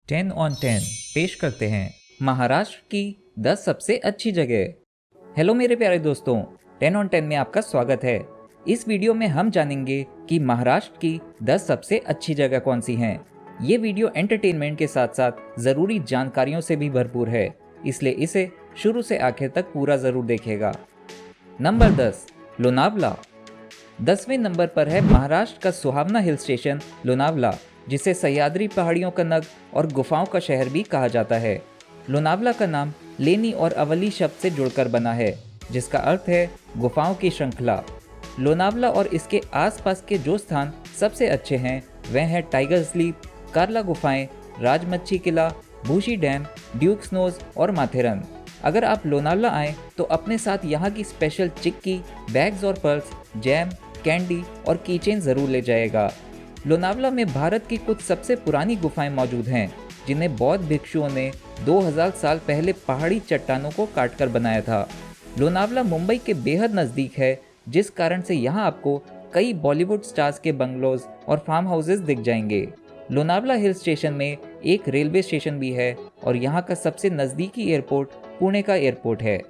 10 on 10 पेश करते हैं महाराष्ट्र की 10 सबसे अच्छी जगह। हेलो मेरे प्यारे दोस्तों, 10 ऑन 10 में आपका स्वागत है। इस वीडियो में हम जानेंगे कि महाराष्ट्र की 10 सबसे अच्छी जगह कौन सी हैं। ये वीडियो एंटरटेनमेंट के साथ साथ ज़रूरी जानकारियों से भी भरपूर है, इसलिए इसे शुरू से आखिर तक पूरा ज़रूर देखिएगा। नंबर 10, लोनावला। 10वें नंबर पर है महाराष्ट्र का सुहावना हिल स्टेशन लोनावला, जिसे सह्याद्री पहाड़ियों का नग और गुफाओं का शहर भी कहा जाता है। लोनावला का नाम लेनी और अवली शब्द से जुड़कर बना है, जिसका अर्थ है गुफाओं की श्रृंखला। लोनावला और इसके आसपास के जो स्थान सबसे अच्छे हैं वह हैं टाइगर स्लीप, कार्ला गुफाएं, राजमच्छी किला, भूशी डैम, ड्यूक्स नोज और माथेरन। अगर आप लोनावला आएँ तो अपने साथ यहाँ की स्पेशल चिक्की, बैग्स और पर्स, जैम, कैंडी और कीचेन ज़रूर ले जाएगा। लोनावला में भारत की कुछ सबसे पुरानी गुफाएं मौजूद हैं, जिन्हें बौद्ध भिक्षुओं ने 2000 साल पहले पहाड़ी चट्टानों को काटकर बनाया था। लोनावला मुंबई के बेहद नज़दीक है, जिस कारण से यहाँ आपको कई बॉलीवुड स्टार्स के बंगलोज और फार्म हाउसेज दिख जाएंगे। लोनावला हिल स्टेशन में एक रेलवे स्टेशन भी है और यहाँ का सबसे नज़दीकी एयरपोर्ट पुणे का एयरपोर्ट है।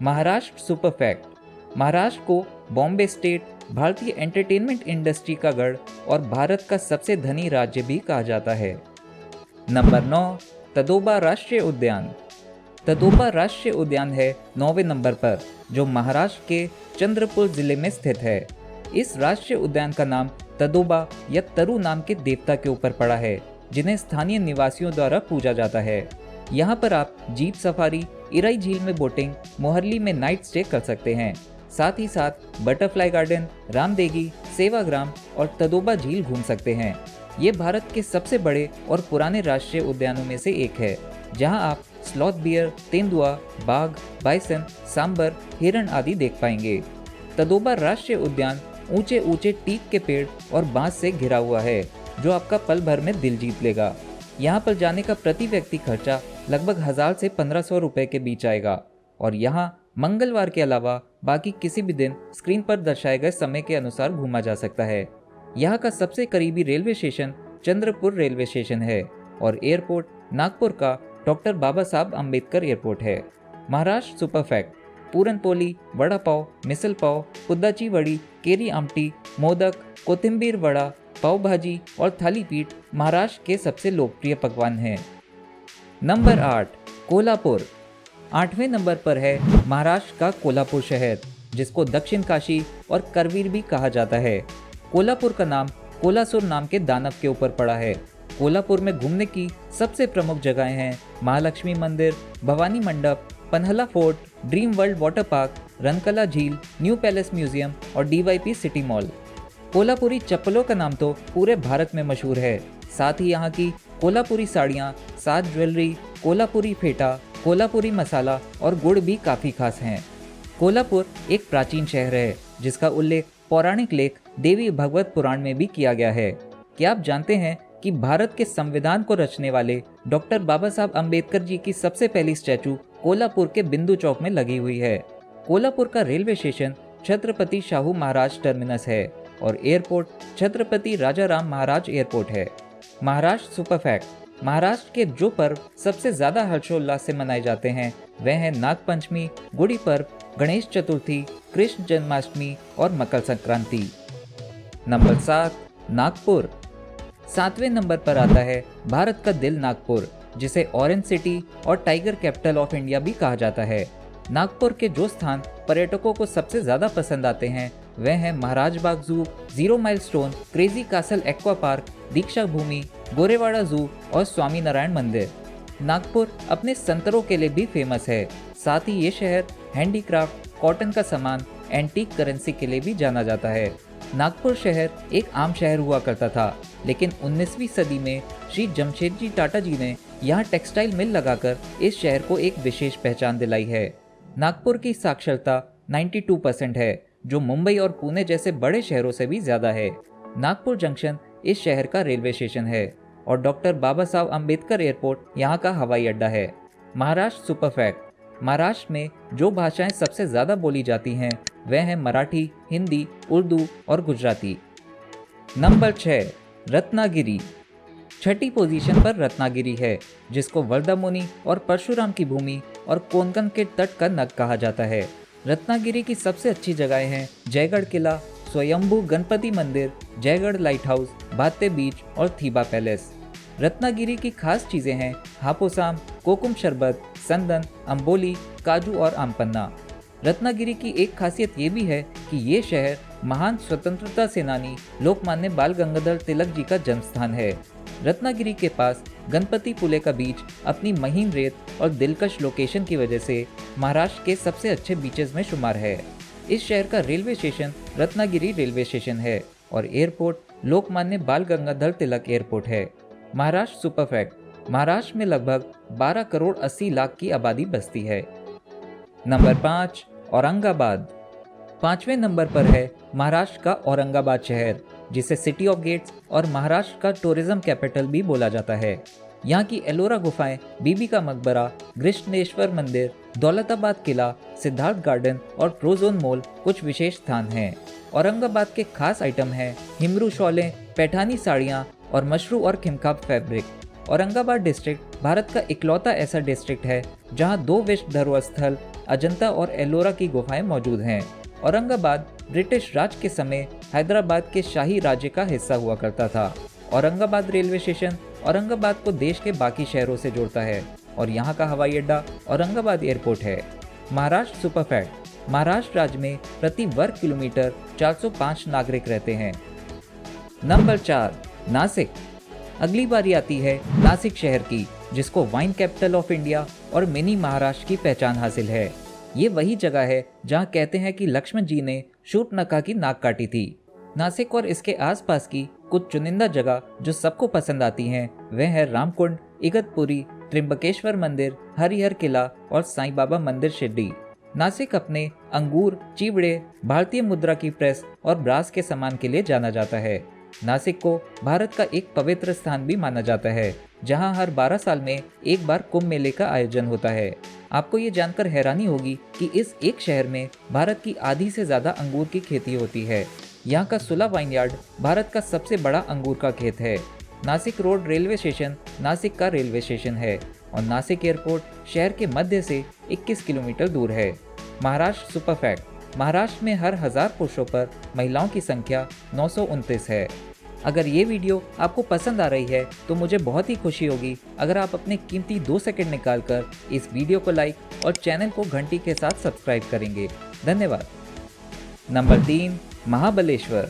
Maharashtra super fact. महाराष्ट्र को बॉम्बे स्टेट, भारतीय एंटरटेनमेंट इंडस्ट्री का गढ़ और भारत का सबसे धनी राज्य भी कहा जाता है। नंबर 9, तदोबा राष्ट्रीय उद्यान। तदोबा राष्ट्रीय उद्यान है 9वें नंबर पर, जो महाराष्ट्र के चंद्रपुर जिले में स्थित है। इस राष्ट्रीय उद्यान का नाम तदोबा या तरु नाम के देवता के ऊपर पड़ा है, जिन्हें स्थानीय निवासियों द्वारा पूजा जाता है। यहाँ पर आप जीप सफारी, इराई झील में बोटिंग, मोहरली में नाइट स्टे कर सकते हैं। साथ ही साथ बटरफ्लाई गार्डन, रामदेगी, सेवाग्राम और तदोबा झील घूम सकते हैं। ये भारत के सबसे बड़े और पुराने राष्ट्रीय उद्यानों में से एक है, जहां आप स्लॉथ बियर, तेंदुआ, बाघ, बाइसन, सांबर, हिरण आदि देख पाएंगे। तदोबा राष्ट्रीय उद्यान ऊंचे ऊंचे टीक के पेड़ और बांस से घिरा हुआ है, जो आपका पल भर में दिल जीत लेगा। यहाँ पर जाने का प्रति व्यक्ति खर्चा लगभग 1000 से 1500 रुपए के बीच आएगा और यहाँ मंगलवार के अलावा बाकी किसी भी दिन स्क्रीन पर दर्शाए गए समय के अनुसार घूमा जा सकता है। यहाँ का सबसे करीबी railway station Chandrapur railway station है और एयरपोर्ट नागपुर का डॉक्टर बाबा साहब अम्बेडकर एयरपोर्ट है। Maharashtra super fact. पूरन पोली, वड़ा पाव, मिसल पाव, कुद्दाची वड़ी, केरी आमटी, मोदक, कोथिंबीर वड़ा, पाव भाजी और थाली पीठ महाराष्ट्र के सबसे लोकप्रिय पकवान हैं। नंबर 8, कोल्हापुर। 8वें नंबर पर है महाराष्ट्र का कोल्हापुर शहर, जिसको दक्षिण काशी और करवीर भी कहा जाता है। कोल्हापुर का नाम कोलासुर नाम के दानव के ऊपर पड़ा है। कोल्हापुर में घूमने की सबसे प्रमुख जगहें हैं Mahalakshmi Mandir, Bhavani Mandap, Panhala fort, dream world water park, Rankala झील, न्यू पैलेस म्यूजियम और डीवाईपी सिटी मॉल। कोल्हापुरी चप्पलों का नाम तो पूरे भारत में मशहूर है। साथ ही यहाँ की कोल्हापुरी साड़ियाँ, साज ज्वेलरी, कोल्हापुरी फेटा, कोल्हापुरी मसाला और गुड़ भी काफ़ी खास हैं। कोल्हापुर एक प्राचीन शहर है, जिसका उल्लेख पौराणिक लेख देवी भागवत पुराण में भी किया गया है। क्या आप जानते हैं कि भारत के संविधान को रचने वाले डॉक्टर बाबा साहब अम्बेडकर जी की सबसे पहली स्टैचू कोल्हापुर के बिंदु चौक में लगी हुई है। कोल्हापुर का railway station Chhatrapati Shahu Maharaj terminus है और एयरपोर्ट छत्रपति राजा राम महाराज एयरपोर्ट है। Maharashtra super fact. महाराष्ट्र के जो पर्व सबसे ज़्यादा हर्षोल्लास से मनाए जाते हैं वह हैं नागपंचमी, गुड़ी पर्व, गणेश चतुर्थी, कृष्ण जन्माष्टमी और मकर संक्रांति। नंबर 7, नागपुर। 7वें नंबर पर आता है भारत का दिल नागपुर, जिसे ऑरेंज सिटी और टाइगर कैपिटल ऑफ इंडिया भी कहा जाता है। नागपुर के जो स्थान पर्यटकों को सबसे ज़्यादा पसंद आते हैं वह हैं Maharaj Bagh zoo, zero mile stone, crazy castle aqua park, Deeksha Bhoomi, Gorewada zoo और स्वामी नारायण मंदिर। नागपुर अपने संतरों के लिए भी फेमस है। साथ ही ये शहर हैंडीक्राफ्ट, कॉटन का सामान, एंटीक करेंसी के लिए भी जाना जाता है। नागपुर शहर एक आम शहर हुआ करता था, लेकिन 19वीं सदी में श्री जमशेदजी टाटा जी ने यहाँ टेक्सटाइल मिल लगाकर इस शहर को एक विशेष पहचान दिलाई है। नागपुर की साक्षरता 92% है, जो मुंबई और पुणे जैसे बड़े शहरों से भी ज़्यादा है। नागपुर जंक्शन इस शहर का रेलवे स्टेशन है और डॉक्टर बाबा साहब अम्बेडकर एयरपोर्ट यहाँ का हवाई अड्डा है। Maharashtra super fact. महाराष्ट्र में जो भाषाएं सबसे ज़्यादा बोली जाती हैं वह हैं मराठी, हिंदी, उर्दू और गुजराती। नंबर 6, रत्नागिरी। छठी पोजीशन पर रत्नागिरी है, जिसको वर्धामुनि और परशुराम की भूमि और कोंकण के तट का नग कहा जाता है। रत्नागिरी की सबसे अच्छी जगहें हैं जयगढ़ किला, स्वयंभू गणपति मंदिर, जयगढ़ लाइट हाउस, भाते बीच और थीबा पैलेस। रत्नागिरी की खास चीजें हैं हापुसाम, कोकुम शरबत, संदन, अम्बोली, काजू और आमपन्ना। रत्नागिरी की एक खासियत ये भी है कि ये शहर महान स्वतंत्रता सेनानी लोकमान्य बाल गंगाधर तिलक जी का जन्मस्थान है। रत्नागिरी के पास गणपति पुले का बीच अपनी महीन रेत और दिलकश लोकेशन की वजह से महाराष्ट्र के सबसे अच्छे बीचेस में शुमार है। इस शहर का railway station Ratnagiri railway station है और एयरपोर्ट लोकमान्य बाल गंगाधर तिलक एयरपोर्ट है। महाराष्ट्र सुपर फैक्ट: महाराष्ट्र में लगभग 12 करोड़ 80 लाख की आबादी बसती है। नंबर 5, औरंगाबाद। 5वें नंबर पर है महाराष्ट्र का औरंगाबाद शहर, जिसे सिटी ऑफ गेट्स और महाराष्ट्र का टूरिज्म कैपिटल भी बोला जाता है। यहाँ की एलोरा गुफाएं, बीबी का मकबरा, कृष्णेश्वर मंदिर, दौलताबाद किला, सिद्धार्थ गार्डन और प्रोजोन मॉल कुछ विशेष स्थान हैं। औरंगाबाद के खास आइटम हैं हिमरू शॉलें, पैठानी साड़ियाँ और मशरू और खिमखाब फैब्रिक। औरंगाबाद डिस्ट्रिक्ट भारत का इकलौता ऐसा डिस्ट्रिक्ट है जहाँ 2 विश्व धरोहर स्थल अजंता और एलोरा की गुफाएं मौजूद हैं। औरंगाबाद ब्रिटिश राज के समय हैदराबाद के शाही राज्य का हिस्सा हुआ करता था। औरंगाबाद रेलवे स्टेशन औरंगाबाद को देश के बाकी शहरों से जोड़ता है और यहाँ का हवाई अड्डा औरंगाबाद एयरपोर्ट है। महाराष्ट्र सुपर फैक्ट: महाराष्ट्र राज्य में प्रति वर्ग किलोमीटर 405 नागरिक रहते हैं। नंबर 4, नासिक। अगली बारी आती है नासिक शहर की, जिसको वाइन कैपिटल ऑफ इंडिया और मिनी महाराष्ट्र की पहचान हासिल है। ये वही जगह है जहाँ कहते हैं कि लक्ष्मण जी ने शूर्पणखा की नाक काटी थी। नासिक और इसके आसपास की कुछ चुनिंदा जगह जो सबको पसंद आती हैं वह है रामकुंड, इगतपुरी, त्रिंबकेश्वर मंदिर, हरिहर किला और साईं बाबा मंदिर शिरडी। नासिक अपने अंगूर, चिवड़े, भारतीय मुद्रा की प्रेस और ब्रास के सामान के लिए जाना जाता है। नासिक को भारत का एक पवित्र स्थान भी माना जाता है, जहां हर 12 साल में एक बार कुंभ मेले का आयोजन होता है। आपको ये जानकर हैरानी होगी कि इस एक शहर में भारत की आधी से ज्यादा अंगूर की खेती होती है। यहाँ का सुला वाइनयार्ड भारत का सबसे बड़ा अंगूर का खेत है। Nashik road railway station Nashik का रेलवे स्टेशन है और नासिक एयरपोर्ट शहर के मध्य से 21 किलोमीटर दूर है। महाराष्ट्र सुपर फैक्ट: महाराष्ट्र में हर 1000 पुरुषों पर महिलाओं की संख्या 929 है। अगर ये वीडियो आपको पसंद आ रही है तो मुझे बहुत ही खुशी होगी अगर आप अपने कीमती 2 सेकंड निकालकर इस वीडियो को लाइक और चैनल को घंटी के साथ सब्सक्राइब करेंगे। धन्यवाद। नंबर 3, महाबलेश्वर।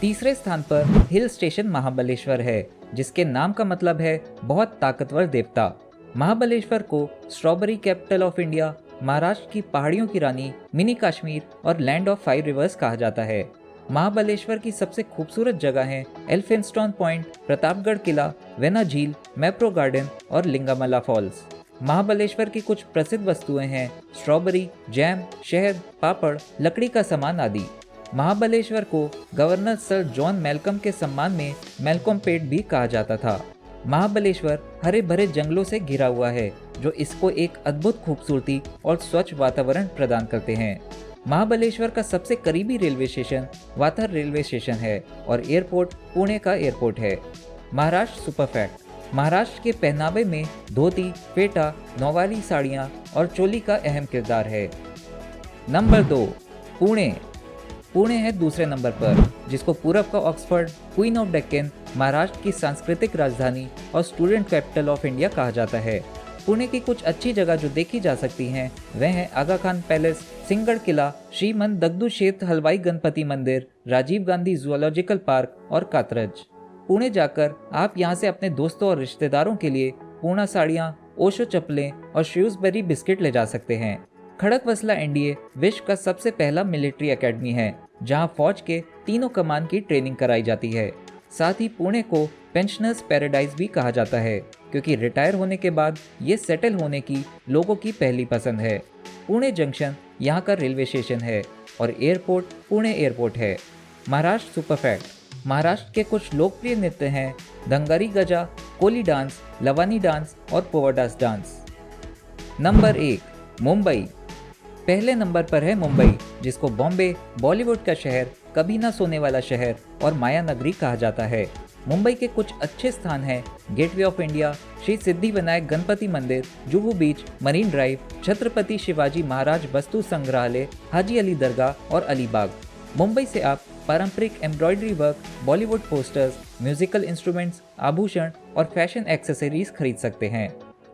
तीसरे स्थान पर हिल स्टेशन महाबलेश्वर है, जिसके नाम का मतलब है बहुत ताकतवर देवता। महाबलेश्वर को strawberry capital of India, Maharashtra की पहाड़ियों की रानी, मिनी कश्मीर और लैंड ऑफ 5 रिवर्स कहा जाता है। महाबलेश्वर की सबसे खूबसूरत जगह हैं एल्फिंस्टन पॉइंट, प्रतापगढ़ किला, वेना झील, मैप्रो गार्डन और लिंगामला फॉल्स। महाबलेश्वर की कुछ प्रसिद्ध वस्तुएं हैं स्ट्रॉबेरी, जैम, शहद, पापड़, लकड़ी का सामान आदि। महाबलेश्वर को गवर्नर सर जॉन मैल्कम के सम्मान में मैल्कम पेट भी कहा जाता था। महाबलेश्वर हरे भरे जंगलों से घिरा हुआ है, जो इसको एक अद्भुत खूबसूरती और स्वच्छ वातावरण प्रदान करते हैं। महाबलेश्वर का सबसे करीबी रेलवे स्टेशन वाथर रेलवे स्टेशन है और एयरपोर्ट पुणे का एयरपोर्ट है। महाराष्ट्र सुपर फैक्ट: महाराष्ट्र के पहनावे में धोती, फेटा, नौवारी साड़ियाँ और चोली का अहम किरदार है। नंबर 2, पुणे। पुणे है दूसरे नंबर पर, जिसको पूरब का Oxford, queen of Deccan, Maharashtra की सांस्कृतिक राजधानी और स्टूडेंट कैपिटल ऑफ इंडिया कहा जाता है। पुणे की कुछ अच्छी जगह जो देखी जा सकती हैं वह है आगा खान पैलेस, सिंहगढ़ किला, श्रीमंत दगडूशेठ हलवाई गणपति मंदिर, राजीव गांधी जूलॉजिकल पार्क और कातरज। पुणे जाकर आप यहां से अपने दोस्तों और रिश्तेदारों के लिए पूना साड़ियाँ, ओशो चप्पलें और श्यूजबेरी बिस्किट ले जा सकते हैं। खड़कवसला एनडीए विश्व का सबसे पहला मिलिट्री एकेडमी है, जहां फौज के तीनों कमान की ट्रेनिंग कराई जाती है। साथ ही पुणे को पेंशनर्स पैराडाइज भी कहा जाता है, क्योंकि रिटायर होने के बाद ये सेटल होने की लोगों की पहली पसंद है। पुणे जंक्शन यहाँ का रेलवे स्टेशन है और एयरपोर्ट पुणे एयरपोर्ट है। महाराष्ट्र सुपर फैक्ट: महाराष्ट्र के कुछ लोकप्रिय नृत्य हैं दंगारी गजा, कोली डांस, लवानी डांस और पोवाडास डांस। नंबर 1, मुंबई। पहले नंबर पर है मुंबई, जिसको बॉम्बे, बॉलीवुड का शहर, कभी ना सोने वाला शहर और माया नगरी कहा जाता है। मुंबई के कुछ अच्छे स्थान हैं gateway of India, Shri Siddhivinayak Ganpati मंदिर, जुहू बीच, मरीन ड्राइव, छत्रपति शिवाजी महाराज वस्तु संग्रहालय, हाजी अली दरगाह और अलीबाग। मुंबई से आप पारंपरिक embroidery work, Bollywood posters, musical instruments, आभूषण और फैशन एक्सेसरीज खरीद सकते हैं।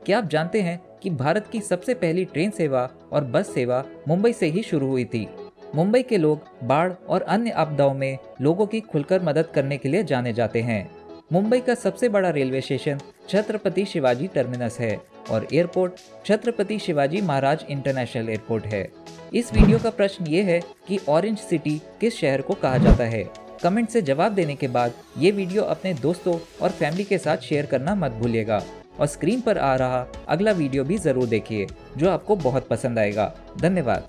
क्या आप जानते हैं कि भारत की सबसे पहली ट्रेन सेवा और बस सेवा मुंबई से ही शुरू हुई थी। मुंबई के लोग बाढ़ और अन्य आपदाओं में लोगों की खुलकर मदद करने के लिए जाने जाते हैं। मुंबई का सबसे बड़ा railway station Chhatrapati Shivaji terminus है और airport Chhatrapati Shivaji Maharaj international airport है। इस वीडियो का प्रश्न ये है कि ऑरेंज सिटी किस शहर को कहा जाता है। कमेंट से जवाब देने के बाद ये वीडियो अपने दोस्तों और फैमिली के साथ शेयर करना मत भूलिएगा और स्क्रीन पर आ रहा अगला वीडियो भी जरूर देखिए जो आपको बहुत पसंद आएगा। धन्यवाद।